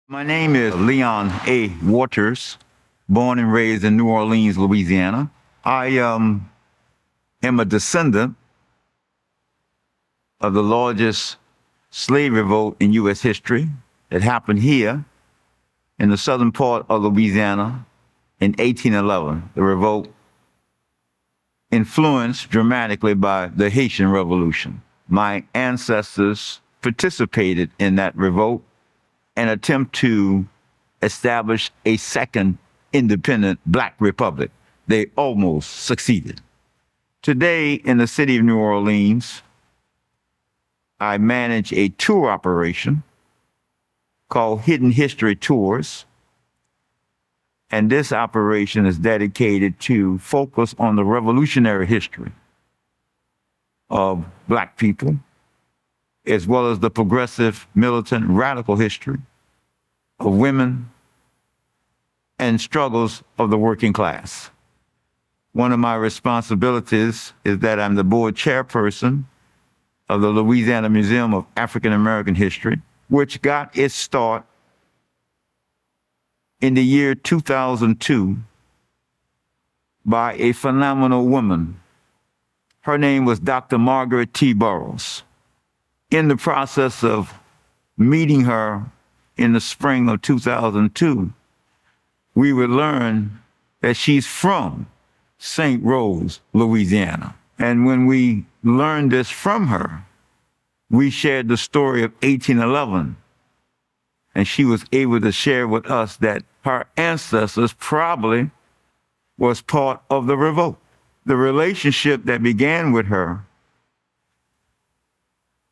My name is Leon A. Waters, born and raised in New Orleans, Louisiana. I am a descendant of the largest slave revolt in U.S. history that happened here in the southern part of Louisiana in 1811. The revolt influenced dramatically by the Haitian Revolution. My ancestors participated in that revolt and attempt to establish a second independent Black republic. They almost succeeded. Today, in the city of New Orleans, I manage a tour operation called Hidden History Tours. And this operation is dedicated to focus on the revolutionary history of Black people, as well as the progressive, militant, radical history of women and struggles of the working class. One of my responsibilities is that I'm the board chairperson of the Louisiana Museum of African American History, which got its start in the year 2002 by a phenomenal woman. Her name was Dr. Margaret T. Burroughs. In the process of meeting her in the spring of 2002, we would learn that she's from St. Rose, Louisiana. And when we learned this from her, we shared the story of 1811. And she was able to share with us that her ancestors probably was part of the revolt. The relationship that began with her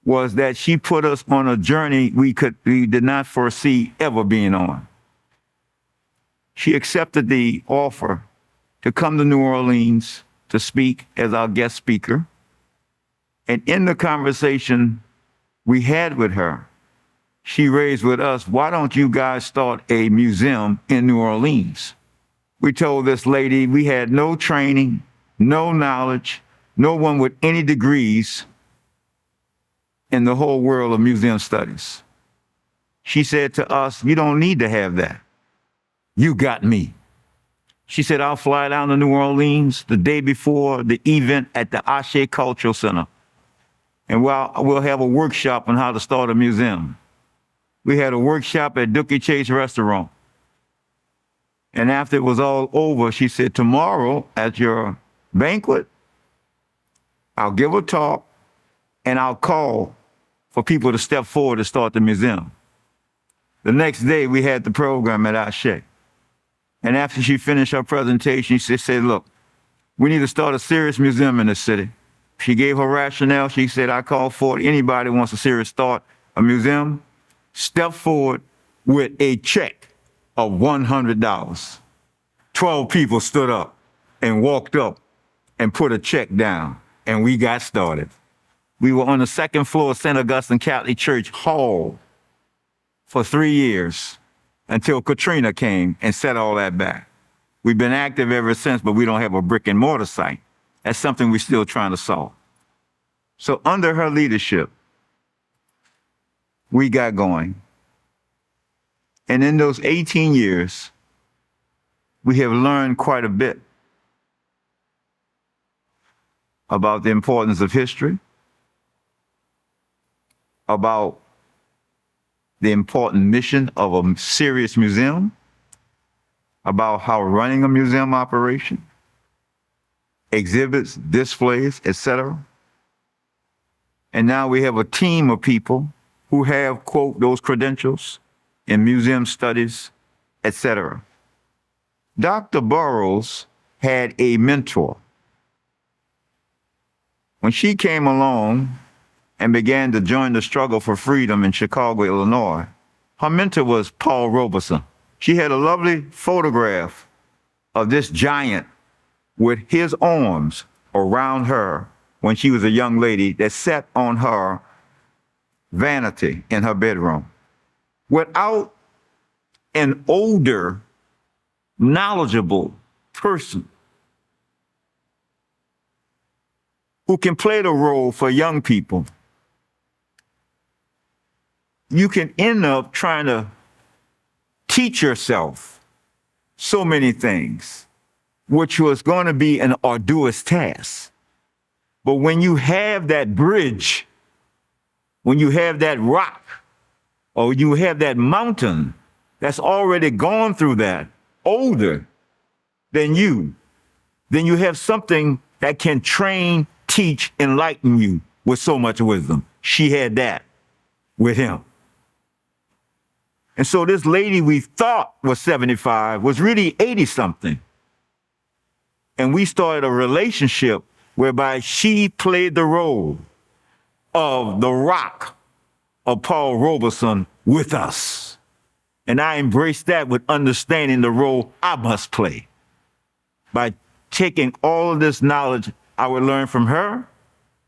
was that she put us on a journey we did not foresee ever being on. She accepted the offer to come to New Orleans to speak as our guest speaker. And in the conversation we had with her, she raised with us, why don't you guys start a museum in New Orleans? We told this lady we had no training, no knowledge, no one with any degrees in the whole world of museum studies. She said to us, you don't need to have that. You got me. She said, I'll fly down to New Orleans the day before the event at the Ashe Cultural Center. And we'll have a workshop on how to start a museum. We had a workshop at Dookie Chase Restaurant. And after it was all over, she said, tomorrow at your banquet, I'll give a talk and I'll call for people to step forward to start the museum. The next day, we had the program at Ashe. And after she finished her presentation, she said, look, we need to start a serious museum in this city. She gave her rationale. She said, I call for it. Anybody who wants to serious start a museum, step forward with a check of $100. 12 people stood up and walked up and put a check down, and we got started. We were on the second floor of St. Augustine Catholic Church Hall for 3 years until Katrina came and set all that back. We've been active ever since, but we don't have a brick and mortar site. That's something we're still trying to solve. So under her leadership, we got going. And in those 18 years, we have learned quite a bit about the importance of history, about the important mission of a serious museum, about how running a museum operation, exhibits, displays, etc. And now we have a team of people who have, quote, those credentials in museum studies, etc. Dr. Burroughs had a mentor. When she came along and began to join the struggle for freedom in Chicago, Illinois, her mentor was Paul Robeson. She had a lovely photograph of this giant with his arms around her when she was a young lady that sat on her vanity in her bedroom. Without an older, knowledgeable person who can play the role for young people, you can end up trying to teach yourself so many things, which was going to be an arduous task. But when you have that bridge, when you have that rock, or you have that mountain that's already gone through that, older than you, then you have something that can train, teach, enlighten you with so much wisdom. She had that with him. And so this lady we thought was 75 was really 80 something. And we started a relationship whereby she played the role of the rock of Paul Robeson with us. And I embraced that with understanding the role I must play by taking all of this knowledge I would learn from her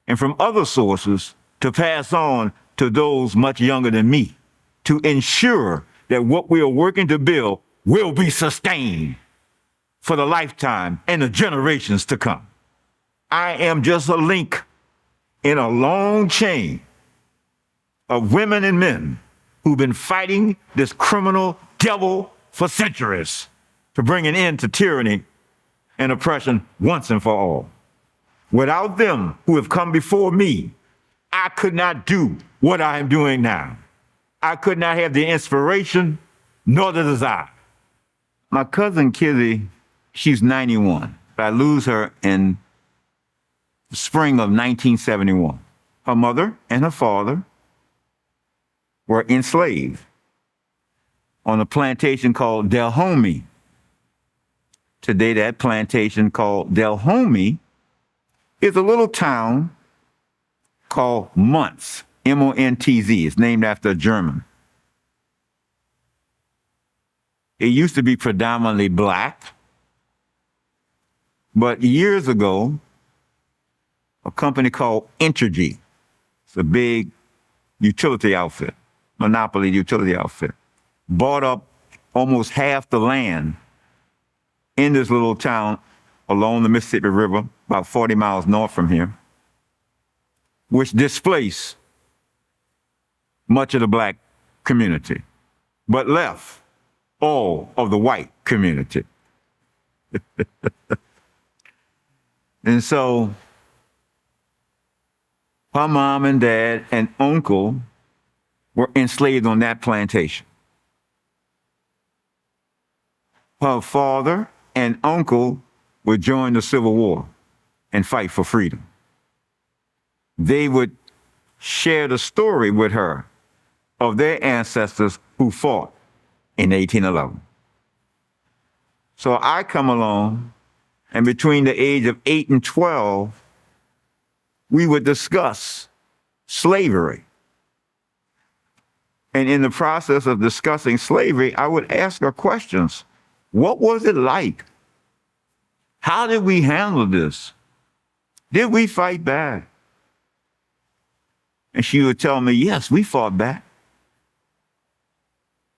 and from other sources to pass on to those much younger than me, to ensure that what we are working to build will be sustained for the lifetime and the generations to come. I am just a link in a long chain of women and men who've been fighting this criminal devil for centuries to bring an end to tyranny and oppression once and for all. Without them who have come before me, I could not do what I am doing now. I could not have the inspiration nor the desire. My cousin Kizzy, she's 91. I lose her in the spring of 1971. Her mother and her father were enslaved on a plantation called Delhomey. Today, that plantation called Delhomey is a little town called Montz, M-O-N-T-Z. It's named after a German. It used to be predominantly black, but years ago, a company called Entergy, it's a big utility outfit, monopoly utility outfit, bought up almost half the land in this little town along the Mississippi River, about 40 miles north from here, which displaced much of the black community, but left all of the white community. And so her mom and dad and uncle were enslaved on that plantation. Her father and uncle would join the Civil War and fight for freedom. They would share the story with her of their ancestors who fought in 1811. So I come along, and between the age of 8 and 12, we would discuss slavery. And in the process of discussing slavery, I would ask her questions. What was it like? How did we handle this? Did we fight back? And she would tell me, yes, we fought back.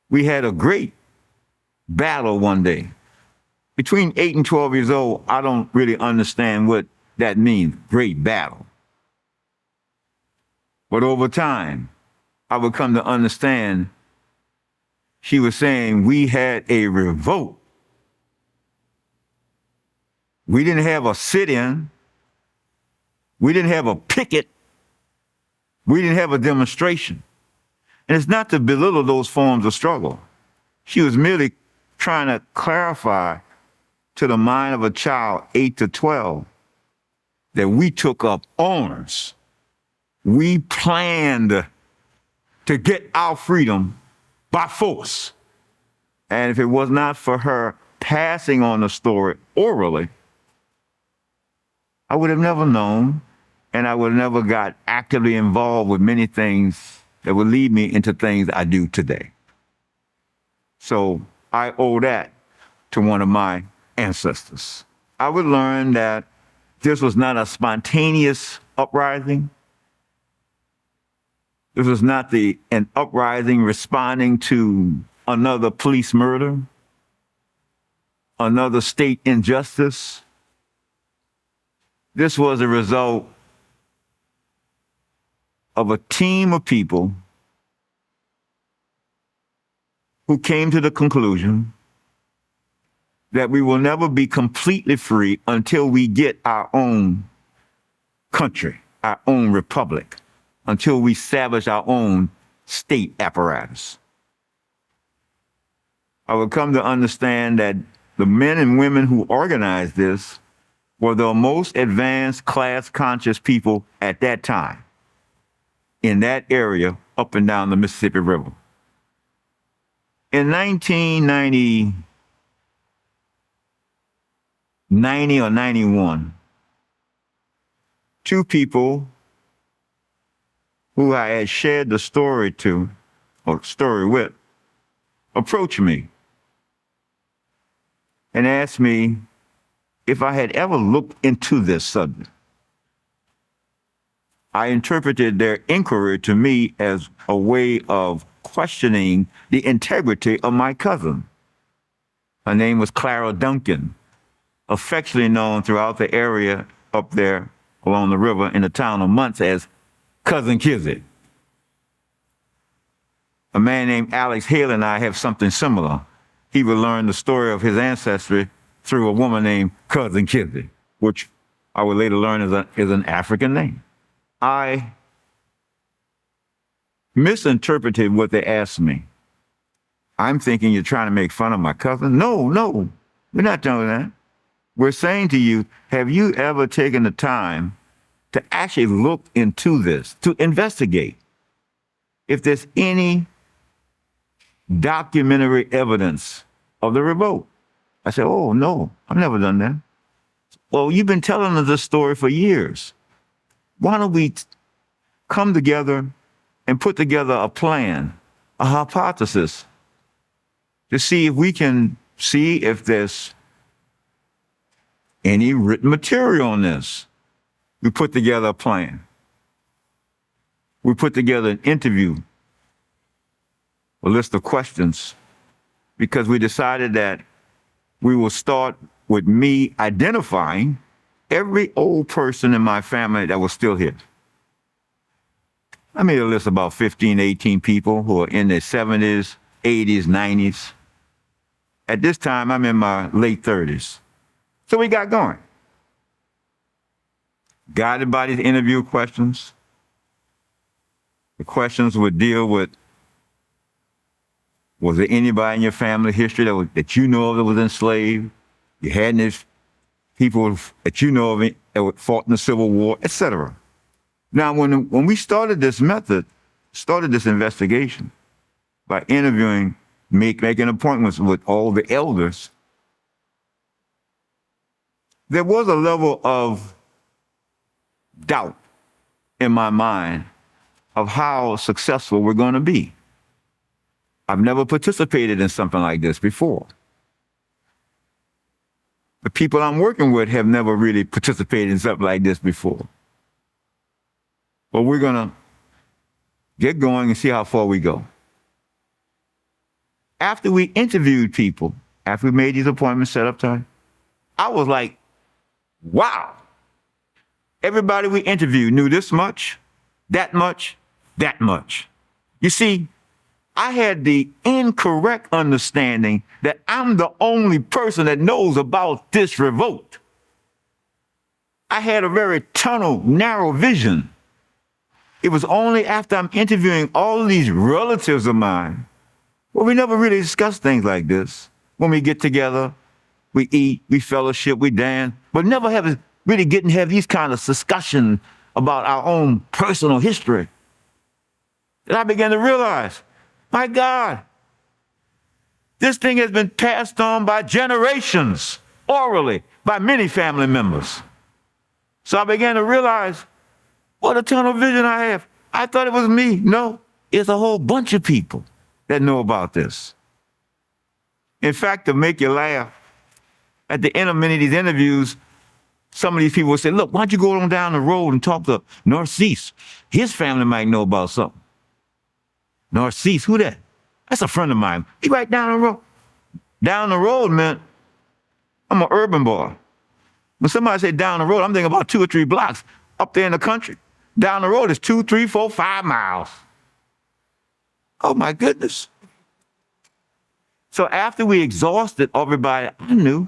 We had a great battle one day. Between 8 and 12 years old, I don't really understand what that means, great battle. But over time, I would come to understand she was saying we had a revolt. We didn't have a sit-in. We didn't have a picket. We didn't have a demonstration. And it's not to belittle those forms of struggle. She was merely trying to clarify to the mind of a child, 8 to 12, that we took up arms. We planned to get our freedom by force. And if it was not for her passing on the story orally, I would have never known, and I would have never got actively involved with many things that would lead me into things I do today. So I owe that to one of my ancestors. I would learn that this was not a spontaneous uprising. This was not an uprising responding to another police murder, another state injustice. This was a result of a team of people who came to the conclusion that we will never be completely free until we get our own country, our own republic, until we establish our own state apparatus. I would come to understand that the men and women who organized this were the most advanced class-conscious people at that time in that area up and down the Mississippi River. In 1990 or 91, two people who I had shared the story with approached me and asked me if I had ever looked into this subject. I interpreted their inquiry to me as a way of questioning the integrity of my cousin. Her name was Clara Duncan, affectionately known throughout the area up there along the river in the town of Muntz as Cousin Kizzy. A man named Alex Hale and I have something similar. He would learn the story of his ancestry through a woman named Cousin Kizzy, which I would later learn is an African name. I misinterpreted what they asked me. I'm thinking you're trying to make fun of my cousin. No, we're not doing that. We're saying to you, have you ever taken the time to actually look into this, to investigate if there's any documentary evidence of the revolt? I said, oh, no, I've never done that. Well, you've been telling us this story for years. Why don't we come together and put together a plan, a hypothesis, to see if we can see if there's any written material on this. We put together a plan. We put together an interview, a list of questions, because we decided that we will start with me identifying every old person in my family that was still here. I made a list of about 15, 18 people who are in their 70s, 80s, 90s. At this time, I'm in my late 30s. So we got going. Guided by these interview questions. The questions would deal with, was there anybody in your family history that you know of that was enslaved? You had any people that you know of that fought in the Civil War, etc. Now, when we started this investigation by interviewing, making appointments with all the elders, there was a level of doubt in my mind of how successful we're going to be. I've never participated in something like this before. The people I'm working with have never really participated in something like this before. But we're going to get going and see how far we go. After we interviewed people, after we made these appointments set up time, I was like, wow. Everybody we interviewed knew this much, that much, that much. You see, I had the incorrect understanding that I'm the only person that knows about this revolt. I had a very tunnel, narrow vision. It was only after I'm interviewing all of these relatives of mine, well, we never really discuss things like this. When we get together, we eat, we fellowship, we dance, but never have these kind of discussions about our own personal history. And I began to realize, my God, this thing has been passed on by generations, orally, by many family members. So I began to realize what a tunnel vision I have. I thought it was me. No, it's a whole bunch of people that know about this. In fact, to make you laugh, at the end of many of these interviews, some of these people would say, look, why don't you go on down the road and talk to Narcisse? His family might know about something. Narcisse, who that? That's a friend of mine. He right down the road. Down the road meant I'm an urban boy. When somebody say down the road, I'm thinking about 2 or 3 blocks up there in the country. Down the road is 2, 3, 4, 5 miles. Oh my goodness. So after we exhausted everybody I knew,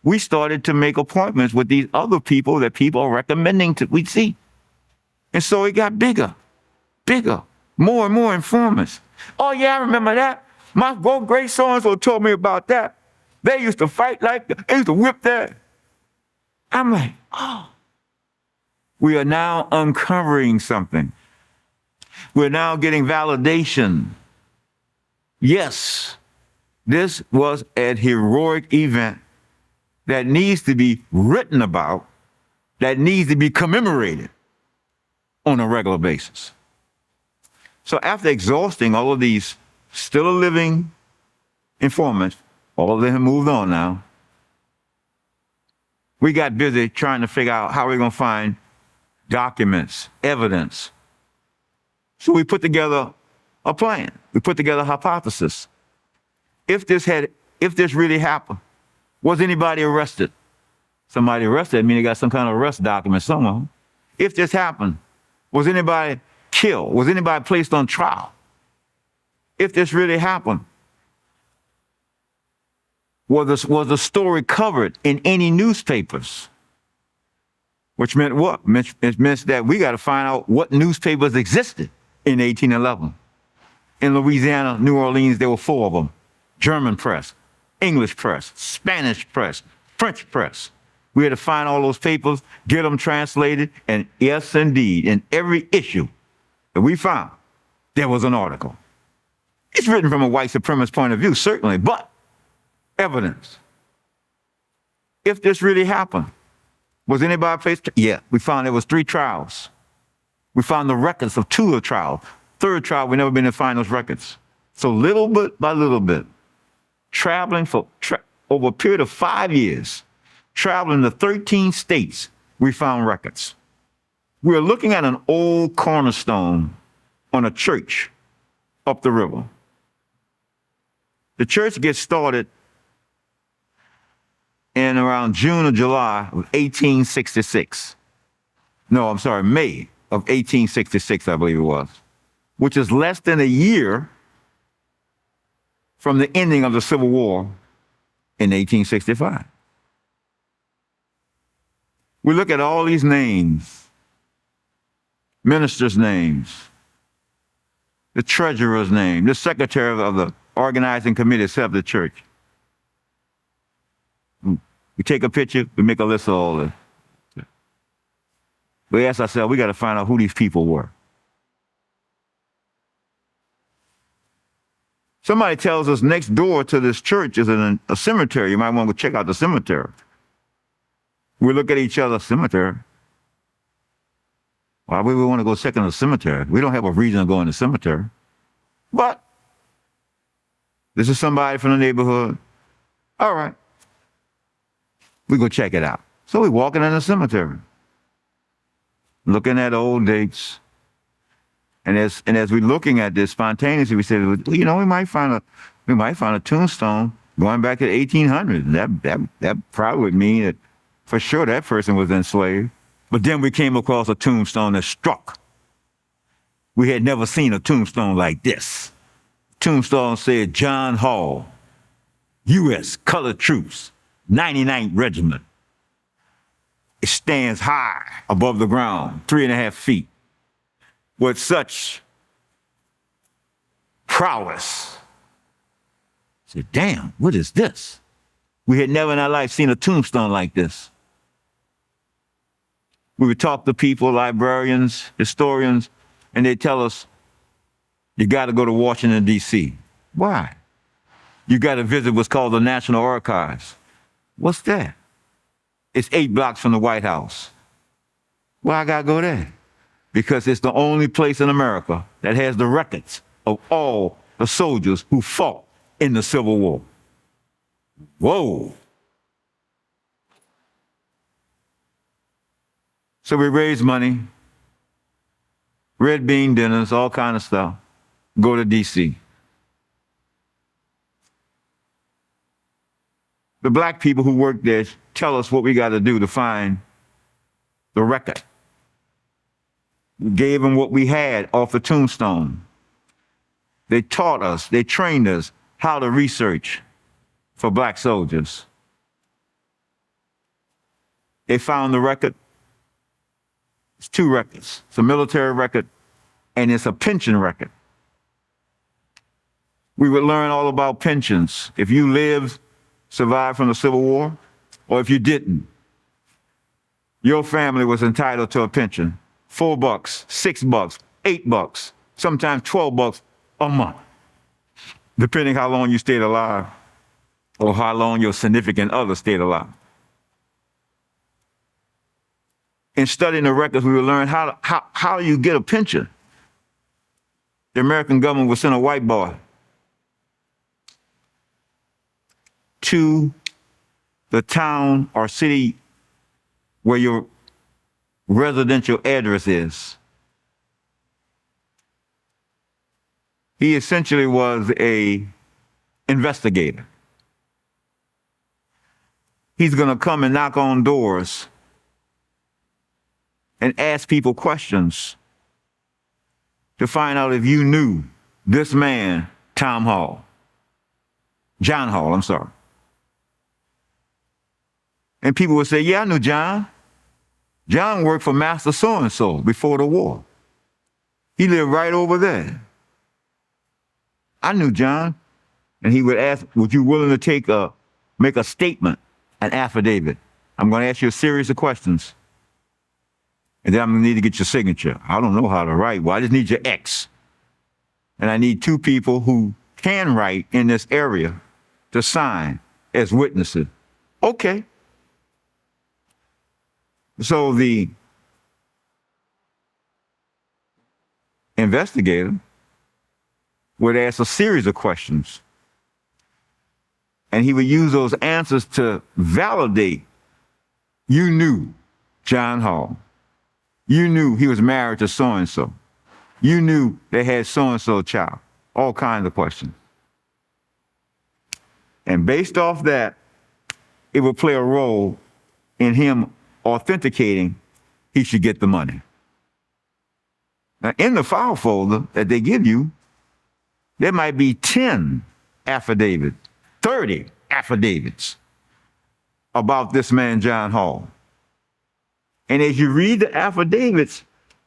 we started to make appointments with these other people that people are recommending to we see. And so it got bigger, bigger, more and more informants. Oh yeah, I remember that. My great so-and-so told me about that. They used to fight like that. They used to whip that. I'm like, oh. We are now uncovering something. We're now getting validation. Yes, this was a heroic event that needs to be written about, that needs to be commemorated on a regular basis. So after exhausting all of these still living informants, all of them have moved on now, we got busy trying to figure out how we're going to find documents, evidence. So we put together a plan. We put together a hypothesis. If this really happened, was anybody arrested? Somebody arrested, I mean, they got some kind of arrest document somewhere. If this happened, was anybody killed? Was anybody placed on trial? If this really happened, was the story covered in any newspapers? Which meant what? It meant that we got to find out what newspapers existed in 1811. In Louisiana, New Orleans, there were 4 of them. German press, English press, Spanish press, French press. We had to find all those papers, get them translated, and yes, indeed, in every issue that we found, there was an article. It's written from a white supremacist point of view, certainly, but evidence. If this really happened, was anybody placed? Yeah, we found there was 3 trials. We found the records of 2 of the trials. 3rd trial, we never been able to find those records. So little bit by little bit, traveling for over a period of 5 years, traveling to 13 states, we found records. We were looking at an old cornerstone on a church up the river. The church gets started in around June or July of 1866. No, I'm sorry, May of 1866, I believe it was, which is less than a year from the ending of the Civil War in 1865. We look at all these names, ministers' names, the treasurer's name, the secretary of the organizing committee of the church. We take a picture, we make a list of all this. We ask ourselves, we got to find out who these people were. Somebody tells us next door to this church is a cemetery. You might want to go check out the cemetery. We look at each other, cemetery. Why would we want to go check in the cemetery? We don't have a reason to go in the cemetery. But this is somebody from the neighborhood. All right. We go check it out. So we're walking in the cemetery, looking at old dates. And as we're looking at this spontaneously, we said, well, you know, we might find a tombstone going back to the 1800s. That probably would mean that for sure that person was enslaved. But then we came across a tombstone that struck. We had never seen a tombstone like this. Tombstone said John Hall, U.S. Colored Troops, 99th Regiment. It stands high above the ground, 3.5 feet, with such prowess. I said, damn, what is this? We had never in our life seen a tombstone like this. We would talk to people, librarians, historians, and they tell us, you got to go to Washington, D.C. Why? You got to visit what's called the National Archives. What's that? It's 8 blocks from the White House. Why I got to go there? Because it's the only place in America that has the records of all the soldiers who fought in the Civil War. Whoa. So we raise money, red bean dinners, all kind of stuff, go to D.C. The black people who work there tell us what we got to do to find the record. We gave them what we had off the tombstone. They taught us, they trained us how to research for black soldiers. They found the record. It's two records. It's a military record and it's a pension record. We would learn all about pensions. If you lived, survived from the Civil War, or if you didn't, your family was entitled to a pension. $4, $6, $8, sometimes $12 a month, depending how long you stayed alive or how long your significant other stayed alive. In studying the records, we would learn how you get a pension. The American government would send a white boy to the town or city where your residential address is. He essentially was an investigator. He's going to come and knock on doors and ask people questions to find out if you knew this man, John Hall, I'm sorry. And people would say, yeah, I knew John. John worked for Master so-and-so before the war. He lived right over there. I knew John. And he would ask, would you willing to make a statement, an affidavit? I'm going to ask you a series of questions. And then I'm going to need to get your signature. I don't know how to write. Well, I just need your X. And I need two people who can write in this area to sign as witnesses. Okay. So the investigator would ask a series of questions. And he would use those answers to validate you knew John Hall. You knew he was married to so-and-so. You knew they had so-and-so child. All kinds of questions. And based off that, it would play a role in him authenticating he should get the money. Now, in the file folder that they give you, there might be 10 affidavits, 30 affidavits about this man, John Hall. And as you read the affidavits,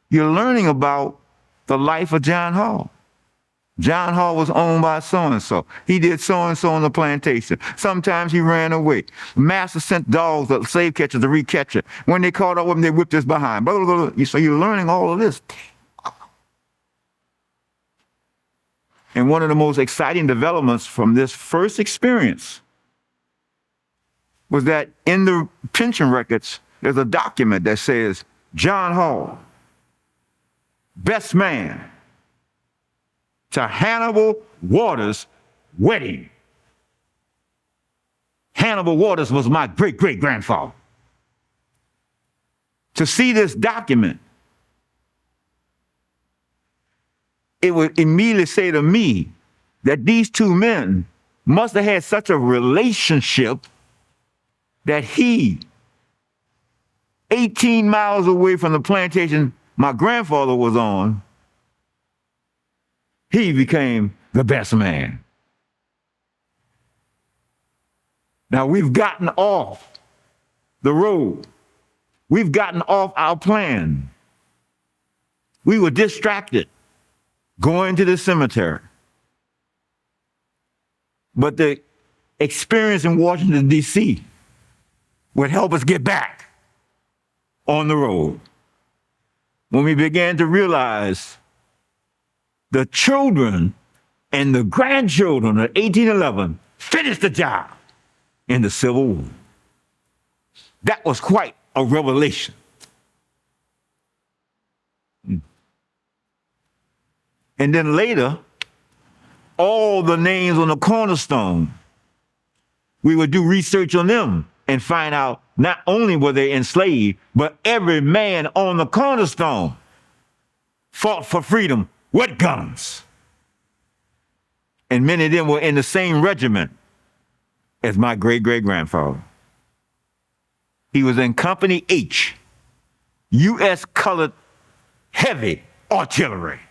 you're learning about the life of John Hall. John Hall was owned by so-and-so. He did so-and-so on the plantation. Sometimes he ran away. Master sent dogs, the slave catchers, to recatch it. When they caught up with him, they whipped his behind. Blah, blah, blah. So you're learning all of this. And one of the most exciting developments from this first experience was that in the pension records, there's a document that says, John Hall, best man to Hannibal Waters' wedding. Hannibal Waters was my great-great-grandfather. To see this document, it would immediately say to me that these two men must have had such a relationship that he, 18 miles away from the plantation my grandfather was on, he became the best man. Now we've gotten off the road. We've gotten off our plan. We were distracted going to the cemetery. But the experience in Washington, D.C. would help us get back on the road. When we began to realize the children and the grandchildren of 1811 finished the job in the Civil War. That was quite a revelation. And then later, all the names on the cornerstone, we would do research on them and find out not only were they enslaved, but every man on the cornerstone fought for freedom with guns. And many of them were in the same regiment as my great-great-grandfather. He was in Company H, U.S. Colored Heavy Artillery.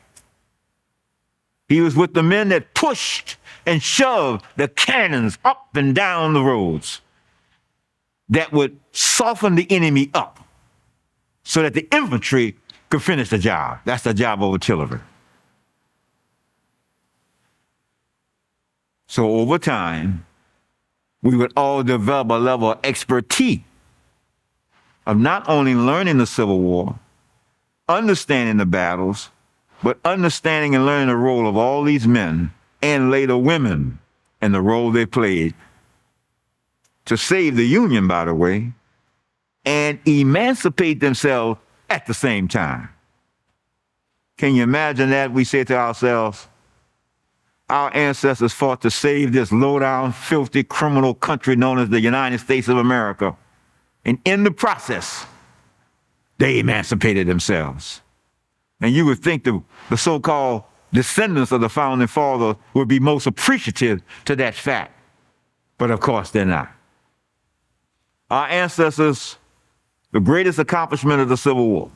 He was with the men that pushed and shoved the cannons up and down the roads that would soften the enemy up so that the infantry could finish the job. That's the job of artillery. So over time, we would all develop a level of expertise of not only learning the Civil War, understanding the battles, but understanding and learning the role of all these men and later women and the role they played to save the Union, by the way, and emancipate themselves at the same time. Can you imagine that? We say to ourselves, our ancestors fought to save this low-down, filthy, criminal country known as the United States of America. And in the process, they emancipated themselves. And you would think the so-called descendants of the founding fathers would be most appreciative to that fact. But of course, they're not. Our ancestors, the greatest accomplishment of the Civil War,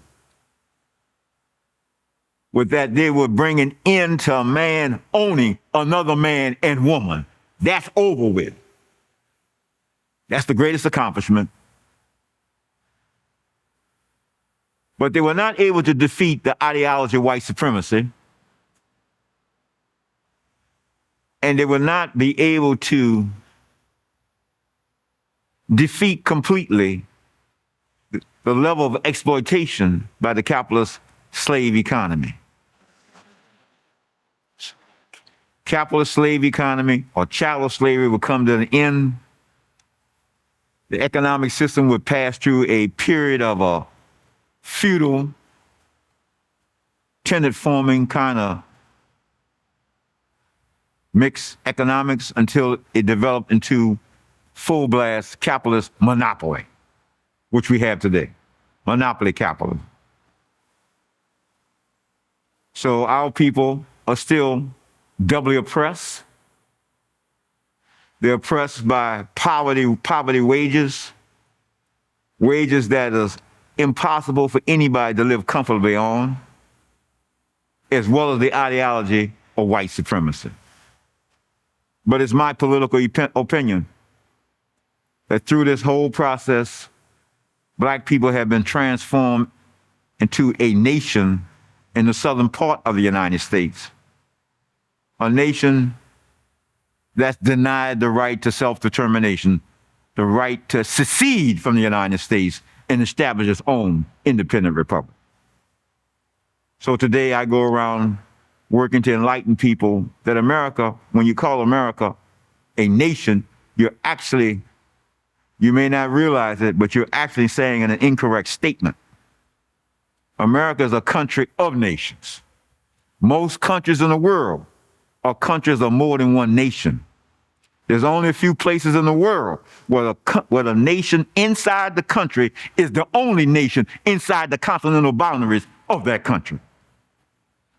was that they would bring an end to a man owning another man and woman. That's over with. That's the greatest accomplishment. But they were not able to defeat the ideology of white supremacy. And they would not be able to defeat completely the level of exploitation by the capitalist slave economy. Capitalist slave economy or chattel slavery would come to an end. The economic system would pass through a period of a feudal, tenant forming kind of mixed economics until it developed into full blast capitalist monopoly, which we have today. Monopoly capitalism. So our people are still doubly oppressed. They're oppressed by poverty wages that is impossible for anybody to live comfortably on, as well as the ideology of white supremacy. But it's my political opinion that through this whole process, black people have been transformed into a nation in the southern part of the United States, a nation that's denied the right to self-determination, the right to secede from the United States and establish its own independent republic. So today I go around working to enlighten people that America, when you call America a nation, you may not realize it, but you're actually saying an incorrect statement. America is a country of nations. Most countries in the world are countries of more than one nation. There's only a few places in the world where the nation inside the country is the only nation inside the continental boundaries of that country.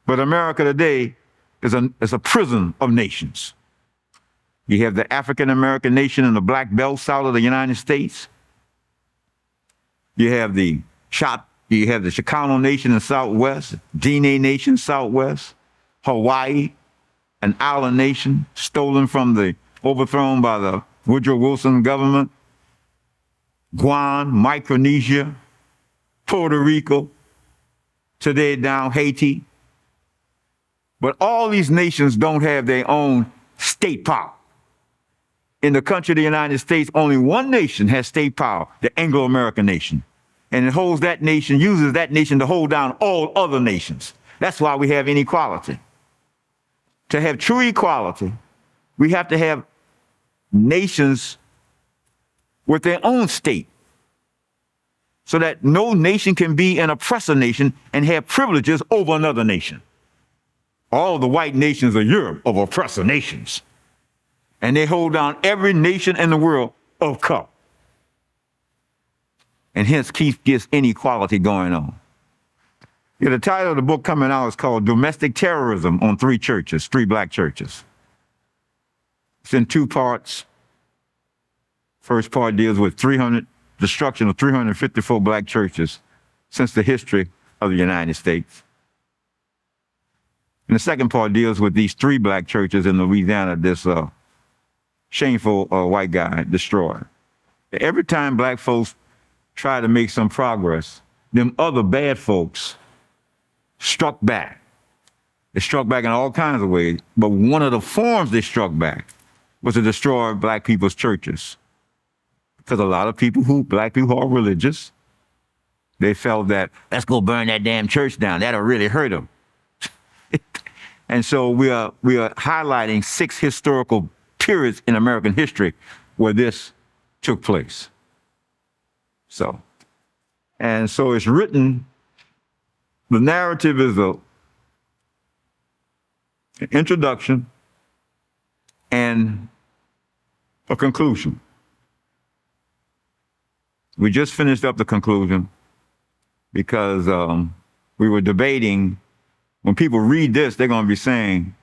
But America today is a prison of nations. You have the African American nation in the Black Belt south of the United States. You have the Chicano nation in Southwest, Diné nation Southwest, Hawaii, an island nation overthrown by the Woodrow Wilson government, Guam, Micronesia, Puerto Rico, today down Haiti. But all these nations don't have their own state power. In the country of the United States, only one nation has state power, the Anglo-American nation. And it uses that nation to hold down all other nations. That's why we have inequality. To have true equality, we have to have nations with their own state, so that no nation can be an oppressor nation and have privileges over another nation. All the white nations of Europe are oppressor nations, and they hold down every nation in the world of color. And hence keeps inequality going on. Yeah, the title of the book coming out is called Domestic Terrorism on three black churches. It's in two parts. First part deals with destruction of 354 black churches since the history of the United States. And the second part deals with these 3 black churches in Louisiana this shameful white guy destroyed. Every time black folks try to make some progress, them other bad folks struck back. They struck back in all kinds of ways, but one of the forms they struck back was to destroy black people's churches. Because a lot of black people who are religious, they felt that, let's go burn that damn church down. That'll really hurt them. And so we are highlighting 6 historical periods in American history where this took place. So it's written, the narrative is an introduction and a conclusion. We just finished up the conclusion because we were debating. When people read this, they're going to be saying,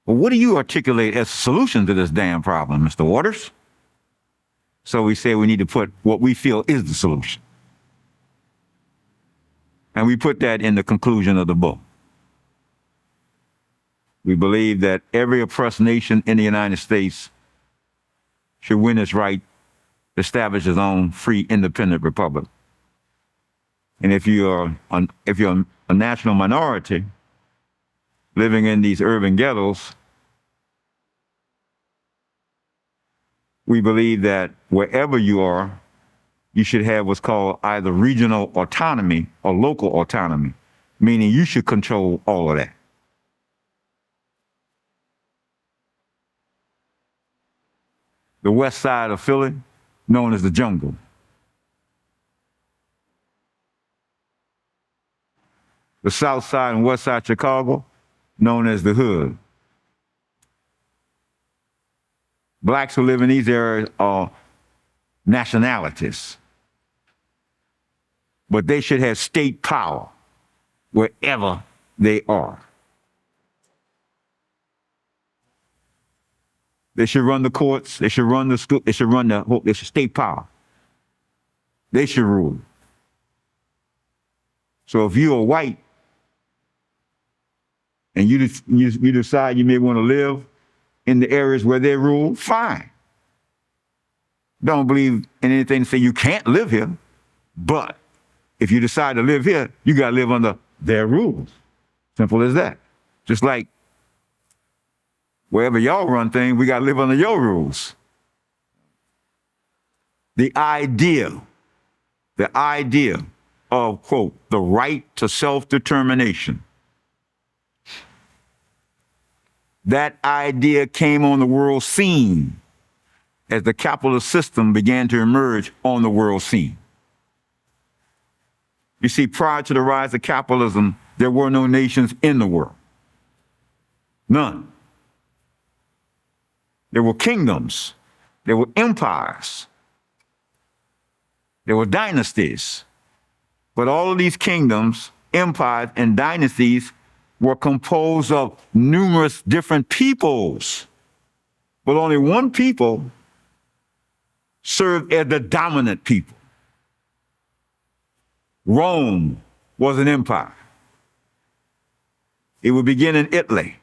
well, what do you articulate as a solution to this damn problem, Mr. Waters? So we say we need to put what we feel is the solution. And we put that in the conclusion of the book. We believe that every oppressed nation in the United States should win its right to establish its own free, independent republic. And if you're a national minority living in these urban ghettos, we believe that wherever you are, you should have what's called either regional autonomy or local autonomy, meaning you should control all of that. The west side of Philly, known as the jungle. The south side and west side of Chicago, known as the hood. Blacks who live in these areas are nationalities. But they should have state power wherever they are. They should run the courts, they should run the school, they should run they should state power. They should rule. So if you're white and you decide you may want to live in the areas where they rule, fine. Don't believe in anything to say you can't live here, but if you decide to live here, you got to live under their rules. Simple as that. Just like wherever y'all run things, we got to live under your rules. The idea of, quote, the right to self-determination. That idea came on the world scene as the capitalist system began to emerge on the world scene. You see, prior to the rise of capitalism, there were no nations in the world. None. There were kingdoms. There were empires. There were dynasties. But all of these kingdoms, empires, and dynasties were composed of numerous different peoples. But only one people served as the dominant people. Rome was an empire. It would begin in Italy.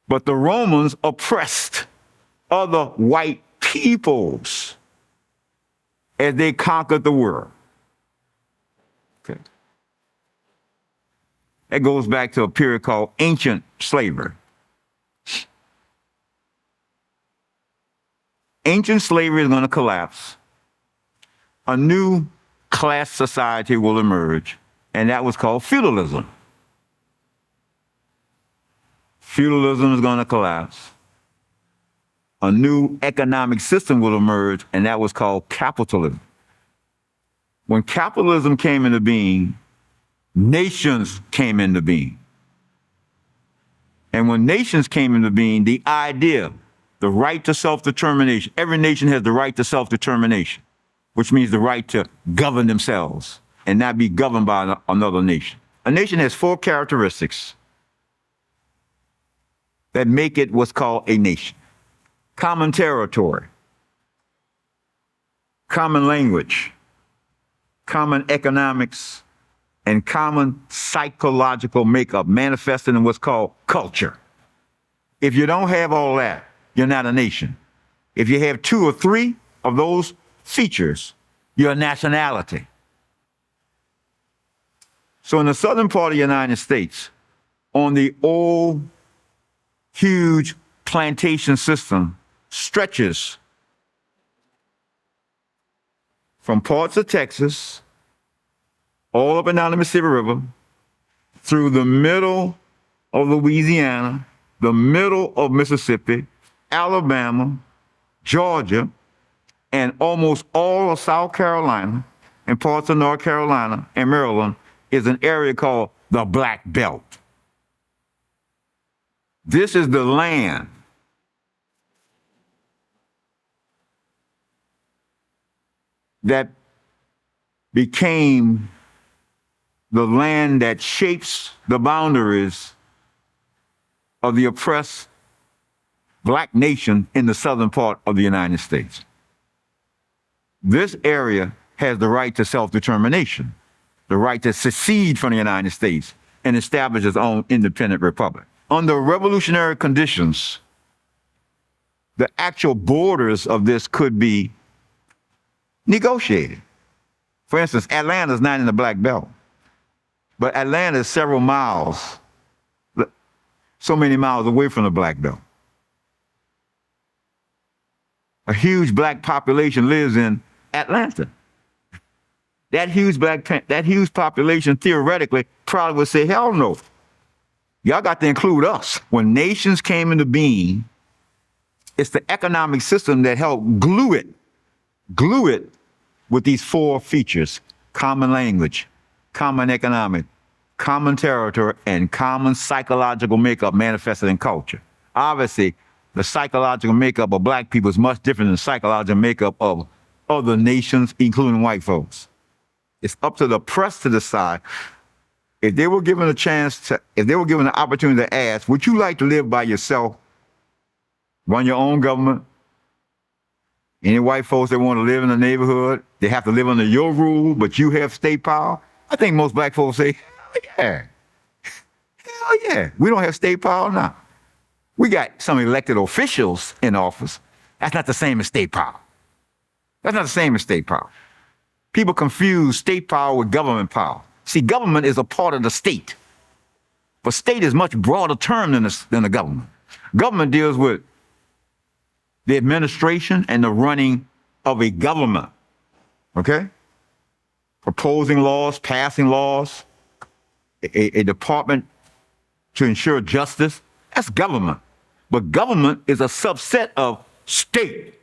But the Romans oppressed other white peoples as they conquered the world. Okay. That goes back to a period called ancient slavery. Ancient slavery is going to collapse. A new class society will emerge, and that was called feudalism. Feudalism is going to collapse. A new economic system will emerge, and that was called capitalism. When capitalism came into being, nations came into being. And when nations came into being, the idea, the right to self-determination, every nation has the right to self-determination, which means the right to govern themselves and not be governed by another nation. A nation has 4 characteristics that make it what's called a nation. Common territory, common language, common economics, and common psychological makeup manifested in what's called culture. If you don't have all that, you're not a nation. If you have 2 or 3 of those features, you're a nationality. So in the southern part of the United States, on the old, huge plantation system stretches from parts of Texas, all up and down the Mississippi River, through the middle of Louisiana, the middle of Mississippi, Alabama, Georgia, and almost all of South Carolina and parts of North Carolina and Maryland is an area called the Black Belt. This is the land that became the land that shapes the boundaries of the oppressed black nation in the southern part of the United States. This area has the right to self-determination, the right to secede from the United States and establish its own independent republic. Under revolutionary conditions, the actual borders of this could be negotiated. For instance, Atlanta is not in the Black Belt, but Atlanta is several miles, so many miles away from the Black Belt. A huge black population lives in Atlanta. That huge population theoretically probably would say, hell no. Y'all got to include us. When nations came into being, it's the economic system that helped glue it with these 4 features: common language, common economic, common territory, and common psychological makeup manifested in culture. Obviously, the psychological makeup of black people is much different than the psychological makeup of other nations, including white folks. It's up to the press to decide. If they were given an opportunity to ask, would you like to live by yourself, run your own government? Any white folks that want to live in the neighborhood, they have to live under your rule, but you have state power? I think most black folks say, hell yeah. Hell yeah. We don't have state power now. We got some elected officials in office. That's not the same as state power. That's not the same as state power. People confuse state power with government power. See, government is a part of the state. But state is a much broader term than the government. Government deals with the administration and the running of a government, okay? Proposing laws, passing laws, a department to ensure justice, that's government. But government is a subset of state.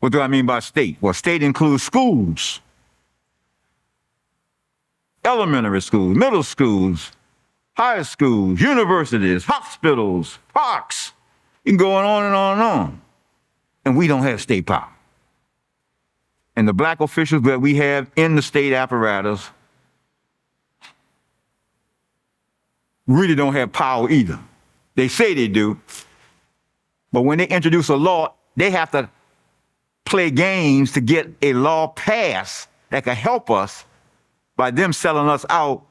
What do I mean by state? Well, state includes schools, elementary schools, middle schools, high schools, universities, hospitals, parks. You can go on and on and on. And we don't have state power. And the black officials that we have in the state apparatus really don't have power either. They say they do, but when they introduce a law, they have to play games to get a law passed that can help us by them selling us out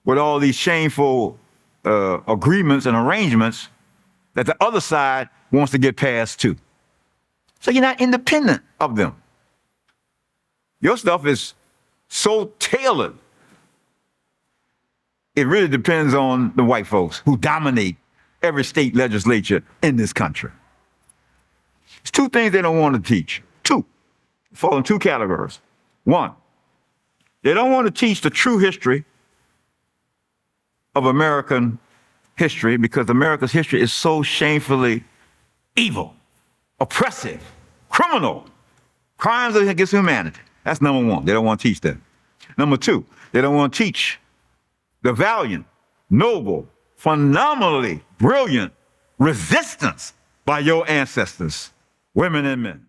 with all these shameful agreements and arrangements that the other side wants to get passed too. So you're not independent of them. Your stuff is so tailored. It really depends on the white folks who dominate every state legislature in this country. There's 2 things they don't want to teach. 2. Fall in 2 categories. 1, they don't want to teach the true history of American history because America's history is so shamefully evil, oppressive, criminal, crimes against humanity. That's number 1. They don't want to teach that. Number 2, they don't want to teach the valiant, noble, phenomenally brilliant resistance by your ancestors, women and men.